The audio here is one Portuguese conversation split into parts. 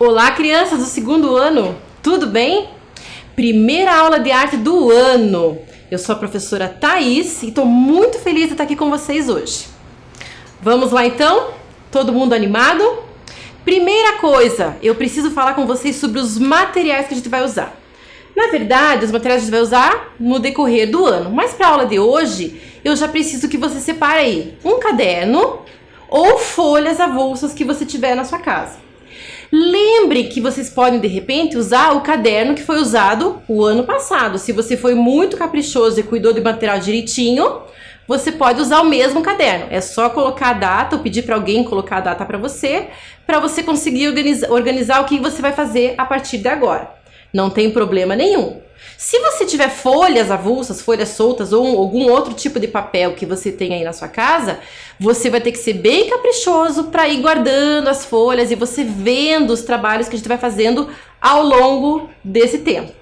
Olá, crianças do segundo ano, tudo bem? Primeira aula de arte do ano. Eu sou a professora Thaís e estou muito feliz de estar aqui com vocês hoje. Vamos lá então? Todo mundo animado? Primeira coisa, eu preciso falar com vocês sobre os materiais que a gente vai usar. Na verdade, os materiais que a gente vai usar no decorrer do ano, mas para a aula de hoje, eu já preciso que você separe aí um caderno ou folhas avulsas que você tiver na sua casa. Lembre que vocês podem, de repente, usar o caderno que foi usado o ano passado. Se você foi muito caprichoso e cuidou do material direitinho, você pode usar o mesmo caderno. É só colocar a data ou pedir para alguém colocar a data para você conseguir organizar o que você vai fazer a partir de agora. Não tem problema nenhum. Se você tiver folhas avulsas, folhas soltas ou algum outro tipo de papel que você tem aí na sua casa, você vai ter que ser bem caprichoso para ir guardando as folhas e você vendo os trabalhos que a gente vai fazendo ao longo desse tempo.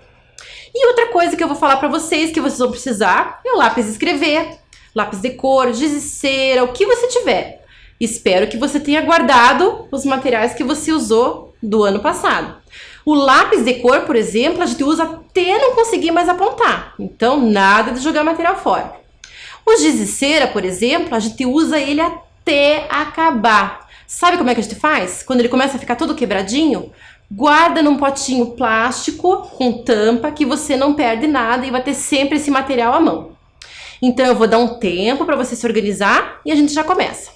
E outra coisa que eu vou falar para vocês que vocês vão precisar é o lápis de escrever, lápis de cor, giz de cera, o que você tiver. Espero que você tenha guardado os materiais que você usou do ano passado. O lápis de cor, por exemplo, a gente usa até não conseguir mais apontar. Então, nada de jogar material fora. O giz de cera, por exemplo, a gente usa ele até acabar. Sabe como é que a gente faz? Quando ele começa a ficar todo quebradinho, guarda num potinho plástico com tampa que você não perde nada e vai ter sempre esse material à mão. Então, eu vou dar um tempo para você se organizar e a gente já começa.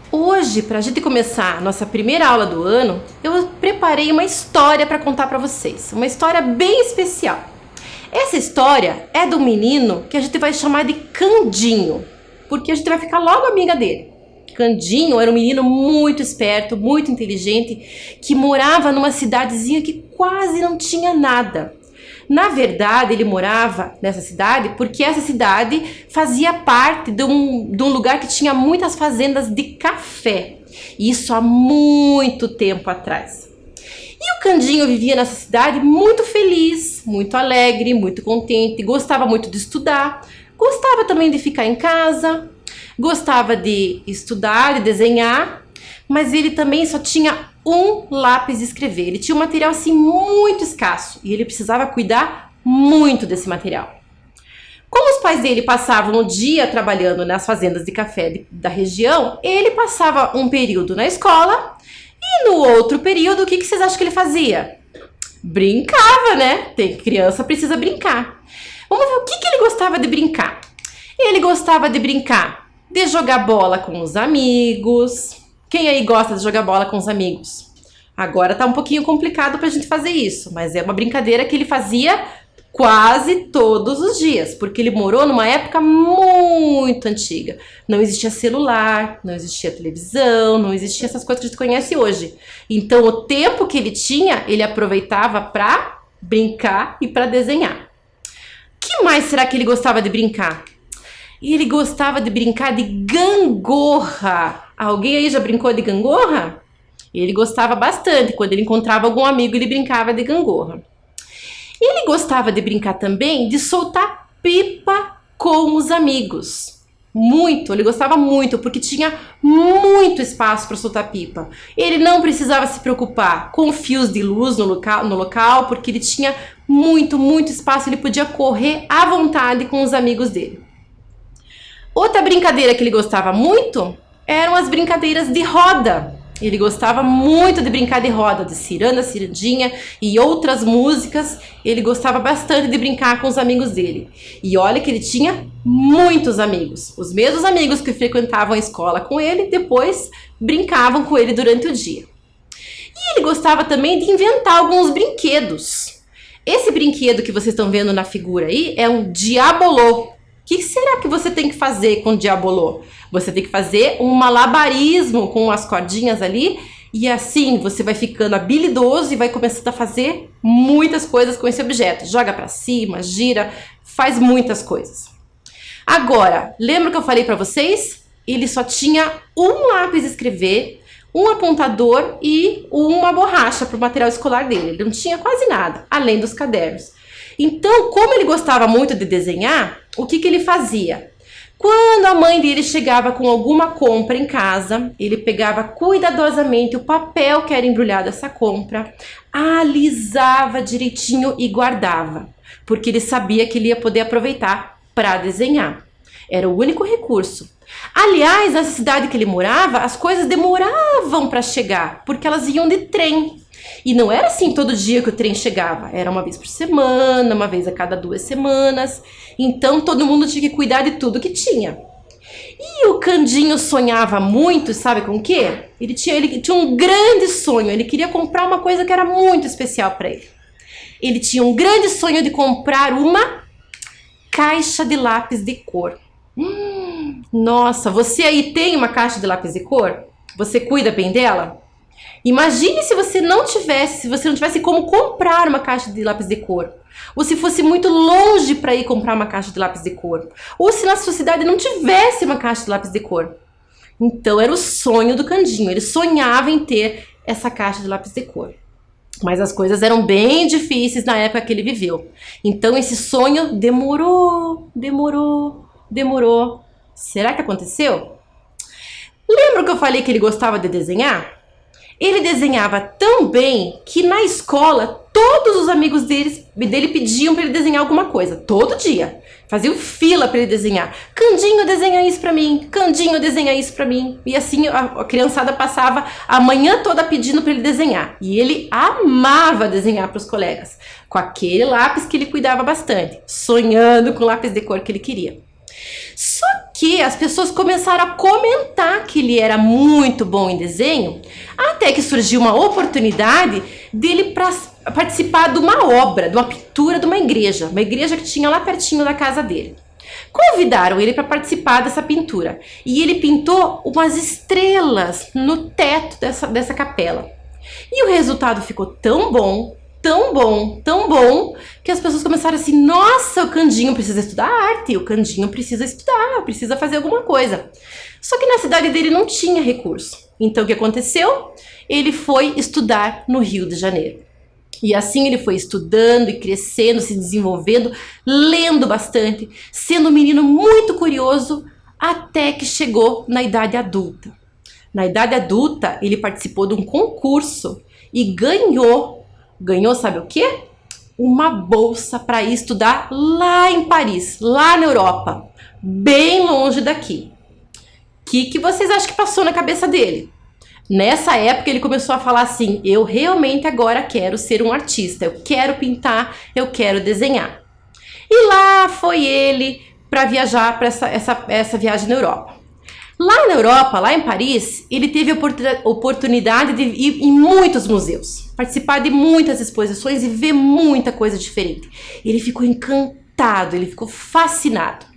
Hoje, para a gente começar a nossa primeira aula do ano, eu preparei uma história para contar para vocês. Uma história bem especial. Essa história é do menino que a gente vai chamar de Candinho, porque a gente vai ficar logo amiga dele. Candinho era um menino muito esperto, muito inteligente, que morava numa cidadezinha que quase não tinha nada. Na verdade, ele morava nessa cidade porque essa cidade fazia parte de um lugar que tinha muitas fazendas de café. Isso há muito tempo atrás. E o Candinho vivia nessa cidade muito feliz, muito alegre, muito contente, gostava muito de estudar, gostava também de ficar em casa, gostava de estudar, de desenhar, mas ele também só tinha um lápis de escrever. Ele tinha um material assim muito escasso e ele precisava cuidar muito desse material. Como os pais dele passavam o dia trabalhando nas fazendas de café da região, ele passava um período na escola e no outro período, o que vocês acham que ele fazia? Brincava, né? Criança precisa brincar. Vamos ver o que ele gostava de brincar. Ele gostava de brincar, de jogar bola com os amigos. Quem aí gosta de jogar bola com os amigos? Agora tá um pouquinho complicado pra gente fazer isso, mas é uma brincadeira que ele fazia quase todos os dias, porque ele morou numa época muito antiga. Não existia celular, não existia televisão, não existia essas coisas que a gente conhece hoje. Então, o tempo que ele tinha, ele aproveitava para brincar e para desenhar. Que mais será que ele gostava de brincar? Ele gostava de brincar de gangorra. Alguém aí já brincou de gangorra? Ele gostava bastante. Quando ele encontrava algum amigo, ele brincava de gangorra. Ele gostava de brincar também de soltar pipa com os amigos. Muito, ele gostava muito, porque tinha muito espaço para soltar pipa. Ele não precisava se preocupar com fios de luz no local, porque ele tinha muito espaço, ele podia correr à vontade com os amigos dele. Outra brincadeira que ele gostava muito eram as brincadeiras de roda. Ele gostava muito de brincar de roda, de ciranda, cirandinha e outras músicas. Ele gostava bastante de brincar com os amigos dele. E olha que ele tinha muitos amigos. Os mesmos amigos que frequentavam a escola com ele, depois brincavam com ele durante o dia. E ele gostava também de inventar alguns brinquedos. Esse brinquedo que vocês estão vendo na figura aí é um diabolô. O que será que você tem que fazer com o diabolô? Você tem que fazer um malabarismo com as cordinhas ali e assim você vai ficando habilidoso e vai começando a fazer muitas coisas com esse objeto. Joga pra cima, gira, faz muitas coisas. Agora, lembra que eu falei pra vocês? Ele só tinha um lápis de escrever, um apontador e uma borracha para o material escolar dele. Ele não tinha quase nada, além dos cadernos. Então, como ele gostava muito de desenhar, o que ele fazia? Quando a mãe dele chegava com alguma compra em casa, ele pegava cuidadosamente o papel que era embrulhado essa compra, alisava direitinho e guardava, porque ele sabia que ele ia poder aproveitar para desenhar. Era o único recurso. Aliás, nessa cidade que ele morava, as coisas demoravam para chegar, porque elas iam de trem. E não era assim todo dia que o trem chegava, era uma vez por semana, uma vez a cada 2 semanas. Então todo mundo tinha que cuidar de tudo que tinha. E o Candinho sonhava muito, sabe com o quê? Ele tinha um grande sonho, ele queria comprar uma coisa que era muito especial para ele. Ele tinha um grande sonho de comprar uma caixa de lápis de cor. Nossa, você aí tem uma caixa de lápis de cor? Você cuida bem dela? Imagine se você não tivesse como comprar uma caixa de lápis de cor, ou se fosse muito longe para ir comprar uma caixa de lápis de cor, ou se na sua cidade não tivesse uma caixa de lápis de cor. Então era o sonho do Candinho, ele sonhava em ter essa caixa de lápis de cor. Mas as coisas eram bem difíceis na época que ele viveu. Então esse sonho demorou. Será que aconteceu? Lembra que eu falei que ele gostava de desenhar? Ele desenhava tão bem que na escola todos os amigos dele pediam para ele desenhar alguma coisa, todo dia. Faziam fila para ele desenhar. Candinho, desenha isso para mim. Candinho, desenha isso para mim. E assim a criançada passava a manhã toda pedindo para ele desenhar. E ele amava desenhar para os colegas, com aquele lápis que ele cuidava bastante, sonhando com o lápis de cor que ele queria. Só que as pessoas começaram a comentar que ele era muito bom em desenho, até que surgiu uma oportunidade dele participar de uma obra, de uma pintura de uma igreja que tinha lá pertinho da casa dele. Convidaram ele para participar dessa pintura e ele pintou umas estrelas no teto dessa capela. E o resultado ficou tão bom, que as pessoas começaram assim: nossa, o Candinho precisa estudar arte, o Candinho precisa estudar, precisa fazer alguma coisa. Só que na cidade dele não tinha recurso. Então o que aconteceu? Ele foi estudar no Rio de Janeiro. E assim ele foi estudando e crescendo, se desenvolvendo, lendo bastante, sendo um menino muito curioso, até que chegou na idade adulta. Na idade adulta, ele participou de um concurso e ganhou, sabe o quê? Uma bolsa para ir estudar lá em Paris, lá na Europa, bem longe daqui. O que vocês acham que passou na cabeça dele? Nessa época ele começou a falar assim: eu realmente agora quero ser um artista, eu quero pintar, eu quero desenhar. E lá foi ele para viajar para essa viagem na Europa. Lá na Europa, lá em Paris, ele teve a oportunidade de ir em muitos museus, participar de muitas exposições e ver muita coisa diferente. Ele ficou encantado, ele ficou fascinado.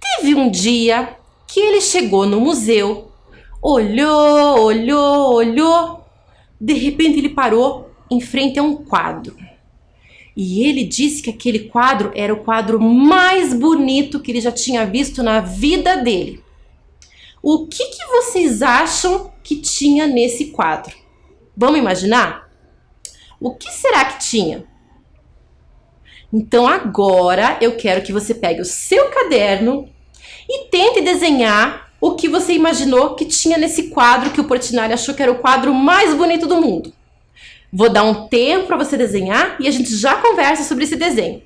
Teve um dia que ele chegou no museu, olhou, de repente ele parou em frente a um quadro. E ele disse que aquele quadro era o quadro mais bonito que ele já tinha visto na vida dele. O que vocês acham que tinha nesse quadro? Vamos imaginar? O que será que tinha? Então agora eu quero que você pegue o seu caderno e tente desenhar o que você imaginou que tinha nesse quadro que o Portinari achou que era o quadro mais bonito do mundo. Vou dar um tempo para você desenhar e a gente já conversa sobre esse desenho.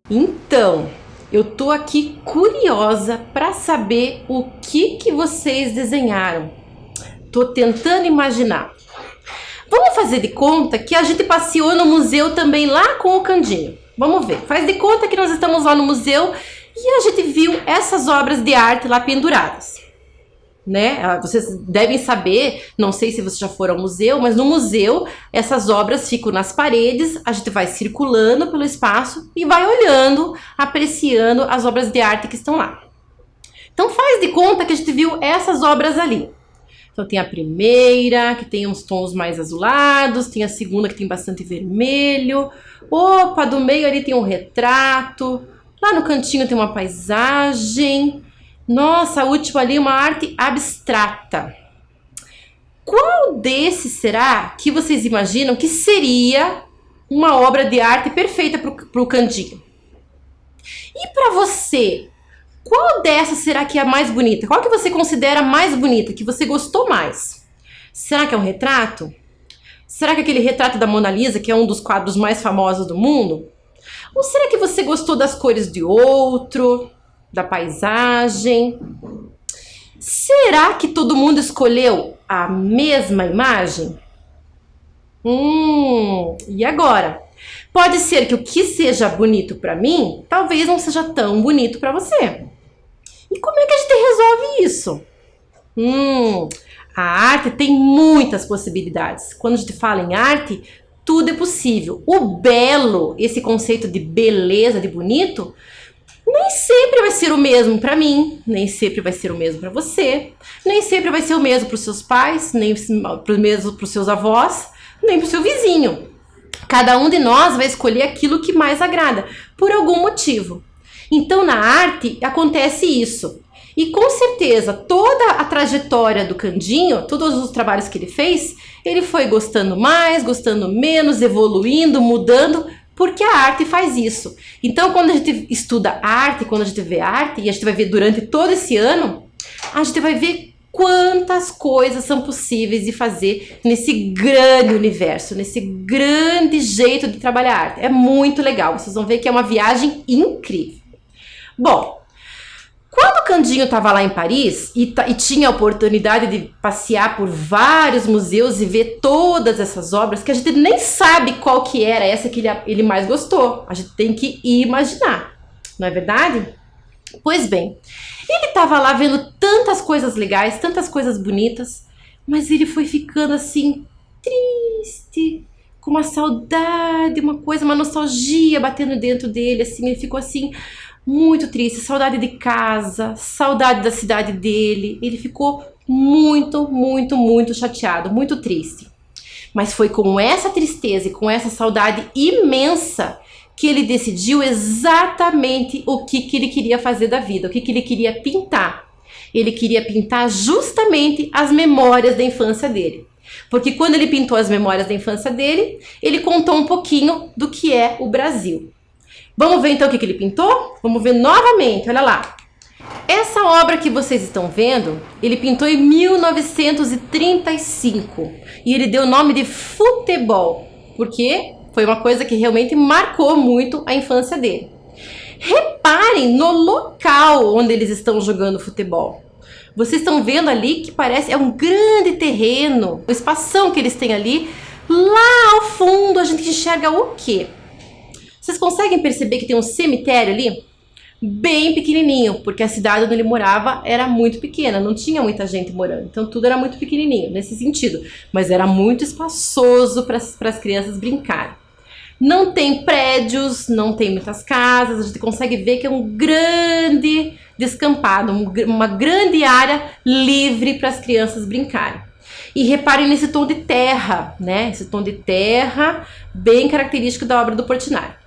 Então, eu tô aqui curiosa para saber o que vocês desenharam. Tô tentando imaginar. Vamos fazer de conta que a gente passeou no museu também lá com o Candinho. Vamos ver. Faz de conta que nós estamos lá no museu e a gente viu essas obras de arte lá penduradas. Né? Vocês devem saber, não sei se vocês já foram ao museu, mas no museu essas obras ficam nas paredes, a gente vai circulando pelo espaço e vai olhando, apreciando as obras de arte que estão lá. Então faz de conta que a gente viu essas obras ali. Então tem a primeira, que tem uns tons mais azulados, tem a segunda que tem bastante vermelho. Opa, do meio ali tem um retrato, lá no cantinho tem uma paisagem. Nossa, a última ali é uma arte abstrata. Qual desses será que vocês imaginam que seria uma obra de arte perfeita para o Candinho? E para você, qual dessas será que é a mais bonita? Qual que você considera mais bonita, que você gostou mais? Será que é um retrato? Será que é aquele retrato da Mona Lisa, que é um dos quadros mais famosos do mundo? Ou será que você gostou das cores de outro? Da paisagem? Será que todo mundo escolheu a mesma imagem? E agora? Pode ser que o que seja bonito para mim, talvez não seja tão bonito para você. E como é que a gente resolve isso? A arte tem muitas possibilidades. Quando a gente fala em arte, tudo é possível. O belo, esse conceito de beleza, de bonito, nem sempre vai ser o mesmo para mim, nem sempre vai ser o mesmo para você, nem sempre vai ser o mesmo para os seus pais, nem o mesmo para os seus avós, nem para o seu vizinho. Cada um de nós vai escolher aquilo que mais agrada, por algum motivo. Então, na arte, acontece isso. E com certeza, toda a trajetória do Candinho, todos os trabalhos que ele fez, ele foi gostando mais, gostando menos, evoluindo, mudando, porque a arte faz isso. Então, quando a gente estuda arte, quando a gente vê arte, e a gente vai ver durante todo esse ano, a gente vai ver quantas coisas são possíveis de fazer nesse grande universo, nesse grande jeito de trabalhar arte. É muito legal, vocês vão ver que é uma viagem incrível. Bom, quando o Candinho estava lá em Paris e tinha a oportunidade de passear por vários museus e ver todas essas obras, que a gente nem sabe qual que era essa que ele mais gostou. A gente tem que imaginar, não é verdade? Pois bem, ele estava lá vendo tantas coisas legais, tantas coisas bonitas, mas ele foi ficando assim, triste, com uma saudade, uma nostalgia batendo dentro dele, assim, ele ficou assim, muito triste, saudade de casa, saudade da cidade dele. Ele ficou muito, muito, muito chateado, muito triste. Mas foi com essa tristeza e com essa saudade imensa que ele decidiu exatamente o que ele queria fazer da vida, o que ele queria pintar. Ele queria pintar justamente as memórias da infância dele. Porque quando ele pintou as memórias da infância dele, ele contou um pouquinho do que é o Brasil. Vamos ver então o que ele pintou? Vamos ver novamente, olha lá. Essa obra que vocês estão vendo, ele pintou em 1935 e ele deu o nome de Futebol, porque foi uma coisa que realmente marcou muito a infância dele. Reparem no local onde eles estão jogando futebol. Vocês estão vendo ali que parece um grande terreno, o espação que eles têm ali. Lá ao fundo a gente enxerga o quê? Vocês conseguem perceber que tem um cemitério ali? Bem pequenininho, porque a cidade onde ele morava era muito pequena, não tinha muita gente morando, então tudo era muito pequenininho nesse sentido, mas era muito espaçoso para as crianças brincarem. Não tem prédios, não tem muitas casas, a gente consegue ver que é um grande descampado, uma grande área livre para as crianças brincarem. E reparem nesse tom de terra, né? Esse tom de terra bem característico da obra do Portinari.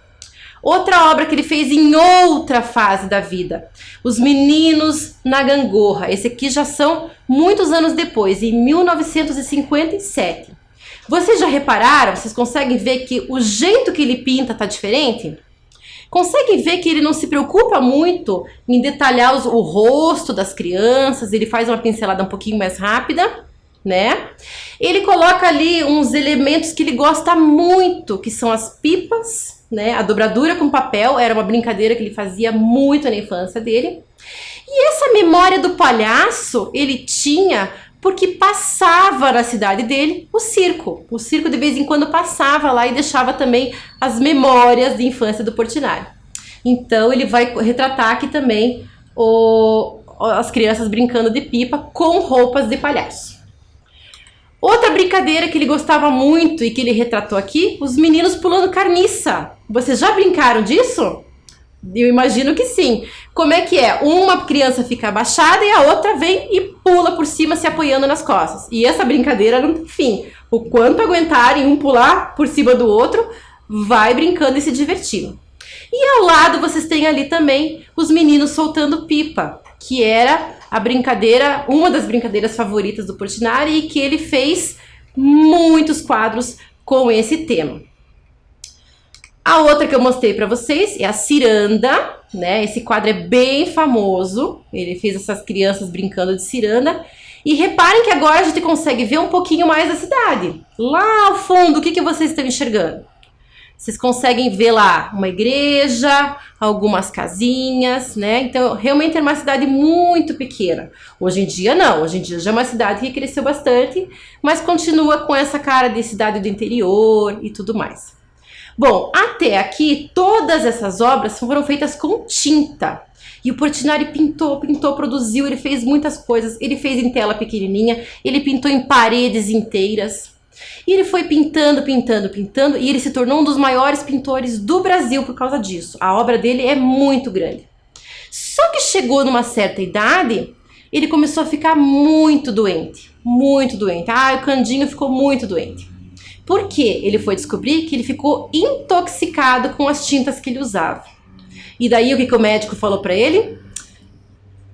Outra obra que ele fez em outra fase da vida, Os Meninos na Gangorra. Esse aqui já são muitos anos depois, em 1957. Vocês já repararam? Vocês conseguem ver que o jeito que ele pinta tá diferente? Conseguem ver que ele não se preocupa muito em detalhar o rosto das crianças, ele faz uma pincelada um pouquinho mais rápida, né? Ele coloca ali uns elementos que ele gosta muito, que são as pipas, né? A dobradura com papel era uma brincadeira que ele fazia muito na infância dele. E essa memória do palhaço ele tinha porque passava na cidade dele o circo. O circo de vez em quando passava lá e deixava também as memórias de infância do Portinari. Então ele vai retratar aqui também as crianças brincando de pipa com roupas de palhaço. Outra brincadeira que ele gostava muito e que ele retratou aqui, os meninos pulando carniça. Vocês já brincaram disso? Eu imagino que sim. Como é que é? Uma criança fica abaixada e a outra vem e pula por cima se apoiando nas costas. E essa brincadeira não tem fim. O quanto aguentarem um pular por cima do outro, vai brincando e se divertindo. E ao lado vocês têm ali também os meninos soltando pipa, que era a brincadeira, uma das brincadeiras favoritas do Portinari e que ele fez muitos quadros com esse tema. A outra que eu mostrei para vocês é a ciranda, né? Esse quadro é bem famoso. Ele fez essas crianças brincando de ciranda. E reparem que agora a gente consegue ver um pouquinho mais da cidade. Lá ao fundo, o que vocês estão enxergando? Vocês conseguem ver lá uma igreja, algumas casinhas, né? Então, realmente é uma cidade muito pequena. Hoje em dia, não. Hoje em dia já é uma cidade que cresceu bastante, mas continua com essa cara de cidade do interior e tudo mais. Bom, até aqui, todas essas obras foram feitas com tinta. E o Portinari pintou, produziu, ele fez muitas coisas. Ele fez em tela pequenininha, ele pintou em paredes inteiras. E ele foi pintando, e ele se tornou um dos maiores pintores do Brasil por causa disso. A obra dele é muito grande. Só que chegou numa certa idade, ele começou a ficar muito doente. Muito doente. O Candinho ficou muito doente. Por quê? Ele foi descobrir que ele ficou intoxicado com as tintas que ele usava. E daí o que o médico falou para ele?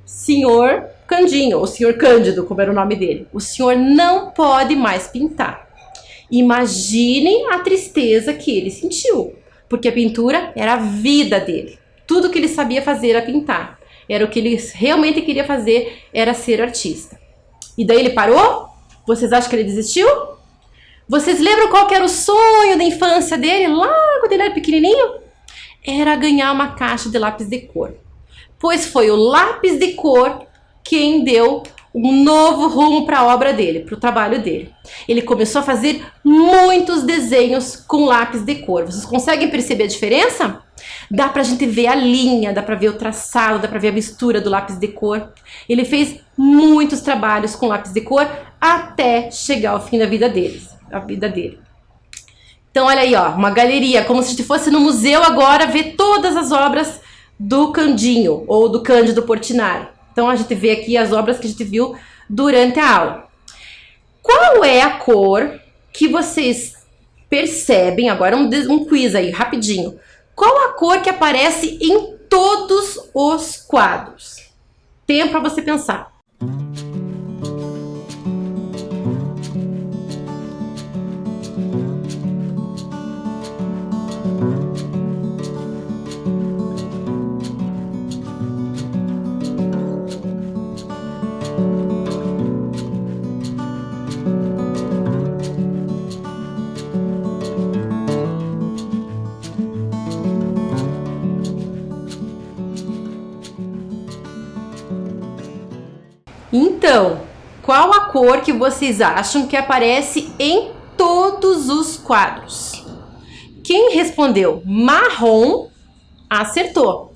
Senhor Candinho, ou Senhor Cândido, como era o nome dele. O senhor não pode mais pintar. Imaginem a tristeza que ele sentiu, porque a pintura era a vida dele. Tudo que ele sabia fazer era pintar. Era o que ele realmente queria fazer, era ser artista. E daí ele parou? Vocês acham que ele desistiu? Vocês lembram qual que era o sonho da infância dele, lá quando ele era pequenininho? Era ganhar uma caixa de lápis de cor. Pois foi o lápis de cor quem deu um novo rumo para a obra dele, para o trabalho dele. Ele começou a fazer muitos desenhos com lápis de cor. Vocês conseguem perceber a diferença? Dá pra gente ver a linha, dá pra ver o traçado, dá pra ver a mistura do lápis de cor. Ele fez muitos trabalhos com lápis de cor até chegar ao fim da vida dele. Então olha aí, ó, uma galeria, como se a gente fosse no museu agora ver todas as obras do Candinho ou do Cândido Portinari. Então a gente vê aqui as obras que a gente viu durante a aula. Qual é a cor que vocês percebem? Agora um quiz aí, rapidinho. Qual a cor que aparece em todos os quadros? Tempo para você pensar. Então, qual a cor que vocês acham que aparece em todos os quadros? Quem respondeu marrom, acertou.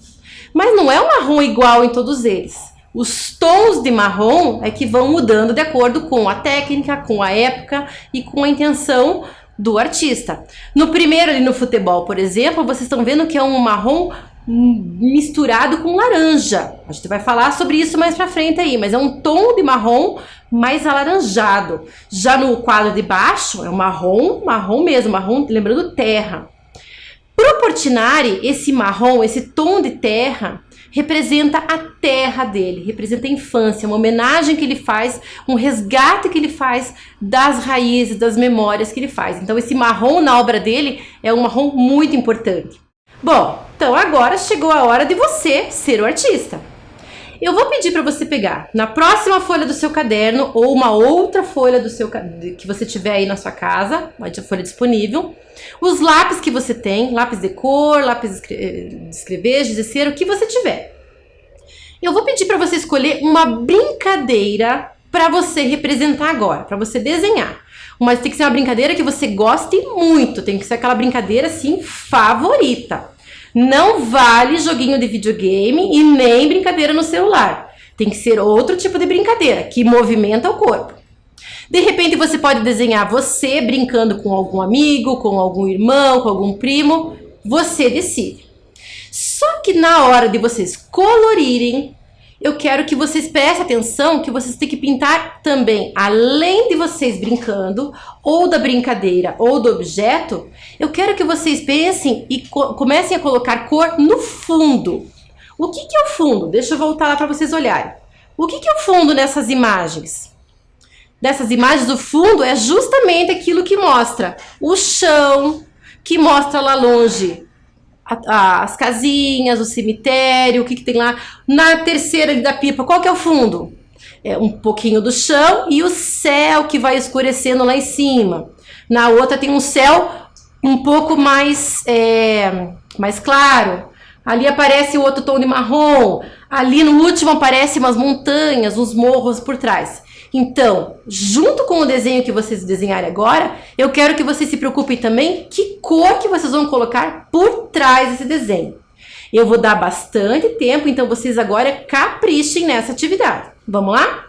Mas não é um marrom igual em todos eles. Os tons de marrom é que vão mudando de acordo com a técnica, com a época e com a intenção do artista. No primeiro ali no futebol, por exemplo, vocês estão vendo que é um marrom misturado com laranja. A gente vai falar sobre isso mais pra frente aí, mas é um tom de marrom mais alaranjado. Já no quadro de baixo é um marrom mesmo, marrom lembrando terra. Pro Portinari, esse marrom, esse tom de terra, representa a terra dele, representa a infância, uma homenagem que ele faz, um resgate que ele faz das raízes, das memórias que ele faz. Então esse marrom na obra dele é um marrom muito importante. Bom, então agora chegou a hora de você ser o artista. Eu vou pedir para você pegar na próxima folha do seu caderno ou uma outra folha que você tiver aí na sua casa, uma folha disponível, os lápis que você tem, lápis de cor, lápis de escrever, giz de cera, o que você tiver. Eu vou pedir para você escolher uma brincadeira para você representar agora, para você desenhar. Mas tem que ser uma brincadeira que você goste muito, tem que ser aquela brincadeira assim favorita. Não vale joguinho de videogame e nem brincadeira no celular. Tem que ser outro tipo de brincadeira, que movimenta o corpo. De repente você pode desenhar você brincando com algum amigo, com algum irmão, com algum primo. Você decide. Só que na hora de vocês colorirem, eu quero que vocês prestem atenção que vocês têm que pintar também, além de vocês brincando, ou da brincadeira, ou do objeto, eu quero que vocês pensem e comecem a colocar cor no fundo. O que é o fundo? Deixa eu voltar lá para vocês olharem. O que é o fundo nessas imagens? Dessas imagens, o fundo é justamente aquilo que mostra o chão, que mostra lá longe as casinhas, o cemitério, o que tem lá. Na terceira da pipa, qual que é o fundo? É um pouquinho do chão e o céu que vai escurecendo lá em cima. Na outra tem um céu um pouco mais claro. Ali aparece o outro tom de marrom. Ali no último aparecem umas montanhas, uns morros por trás. Então, junto com o desenho que vocês desenharem agora, eu quero que vocês se preocupem também que cor que vocês vão colocar por trás desse desenho. Eu vou dar bastante tempo, então vocês agora caprichem nessa atividade. Vamos lá?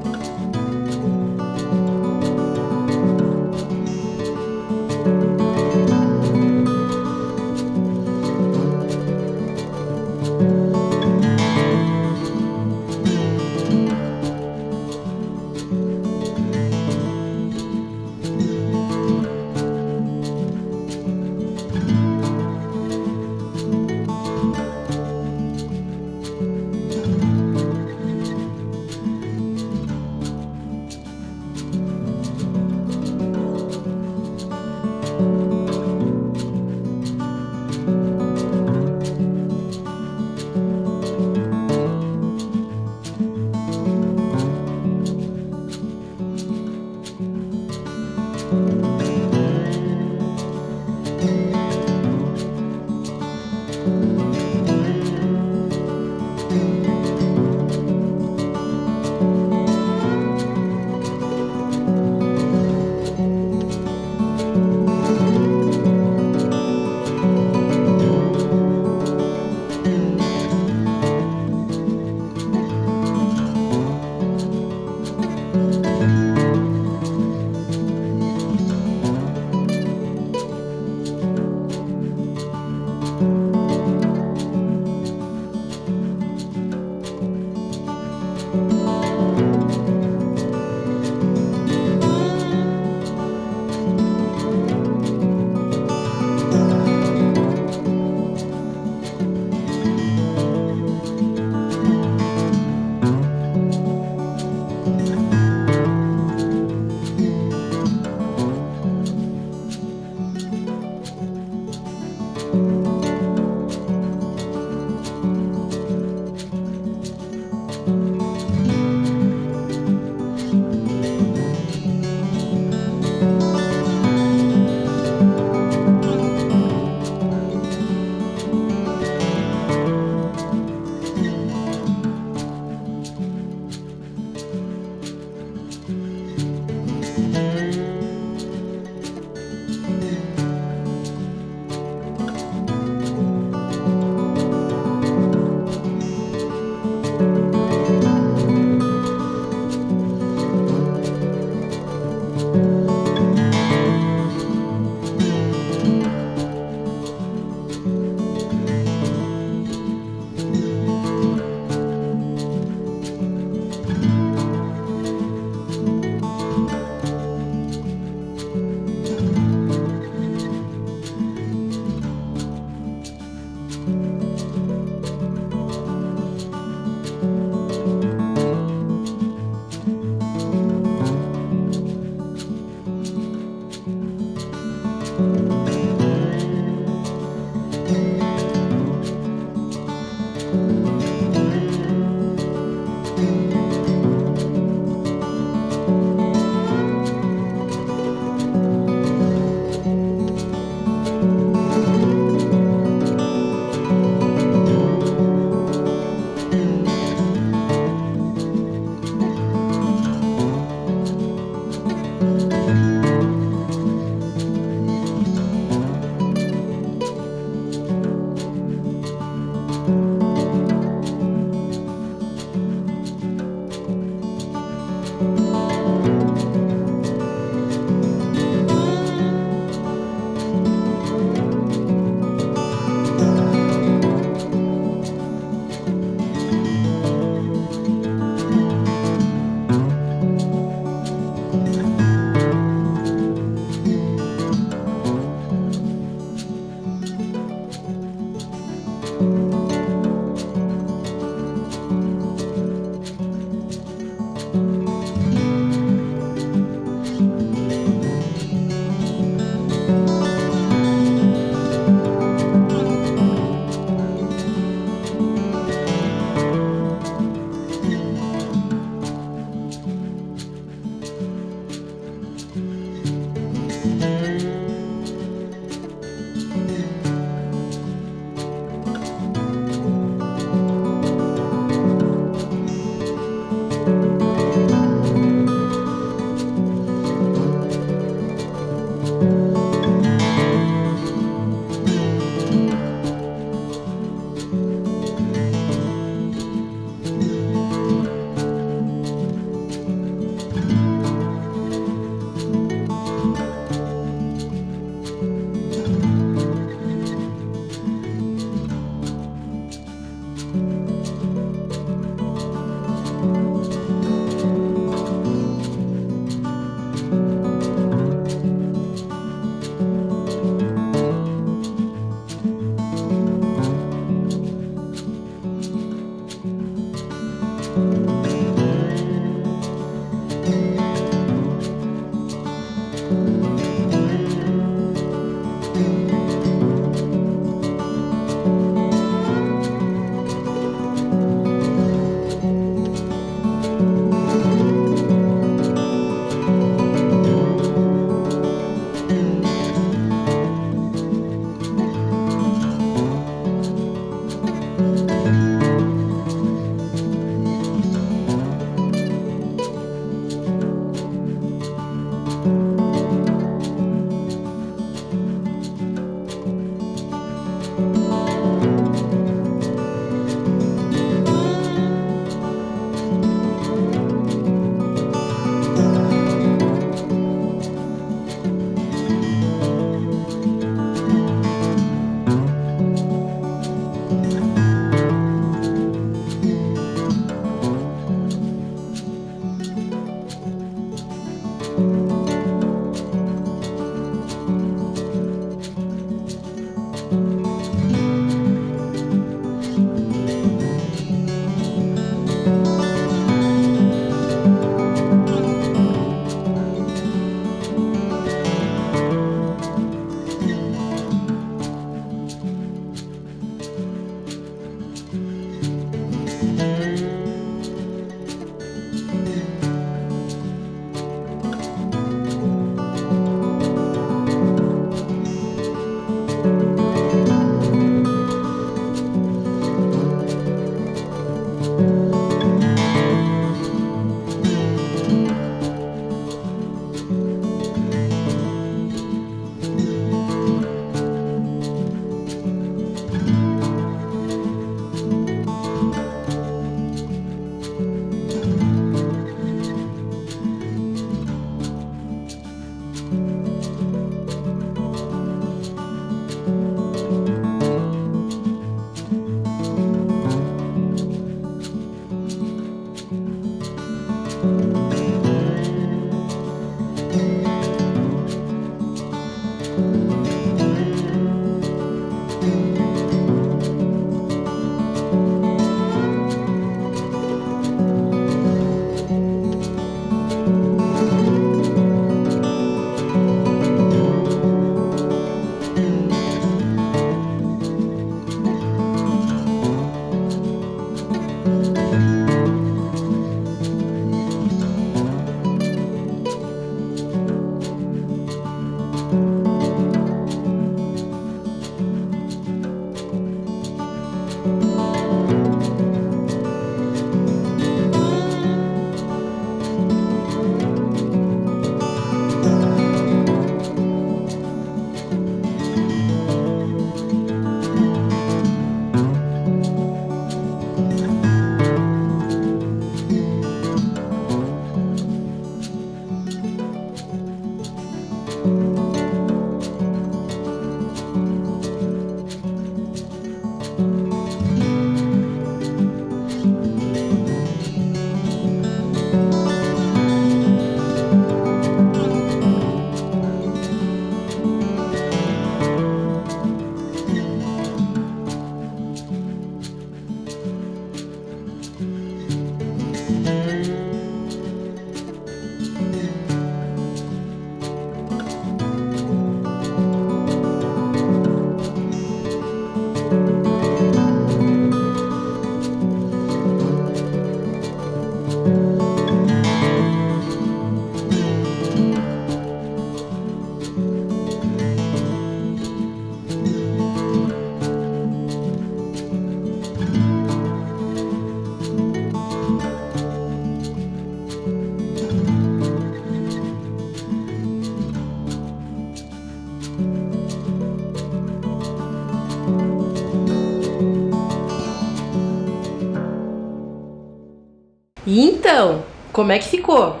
E então, como é que ficou?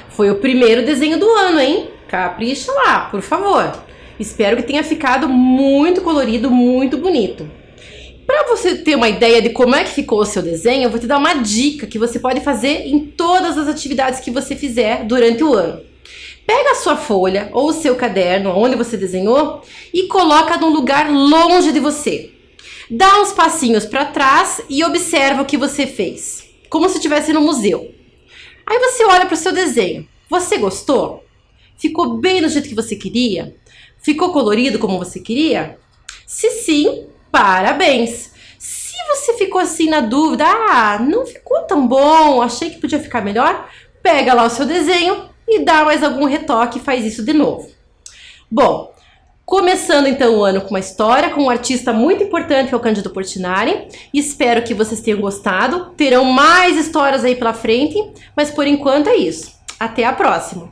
Foi o primeiro desenho do ano, hein? Capricha lá, por favor. Espero que tenha ficado muito colorido, muito bonito. Para você ter uma ideia de como é que ficou o seu desenho, eu vou te dar uma dica que você pode fazer em todas as atividades que você fizer durante o ano. Pega a sua folha ou o seu caderno, onde você desenhou, e coloca num lugar longe de você. Dá uns passinhos para trás e observa o que você fez, como se estivesse no museu. Aí você olha para o seu desenho. Você gostou? Ficou bem do jeito que você queria? Ficou colorido como você queria? Se sim, parabéns! Se você ficou assim na dúvida, não ficou tão bom, achei que podia ficar melhor, pega lá o seu desenho e dá mais algum retoque e faz isso de novo. Bom, começando então o ano com uma história, com um artista muito importante que é o Cândido Portinari. Espero que vocês tenham gostado. Terão mais histórias aí pela frente, mas por enquanto é isso. Até a próxima!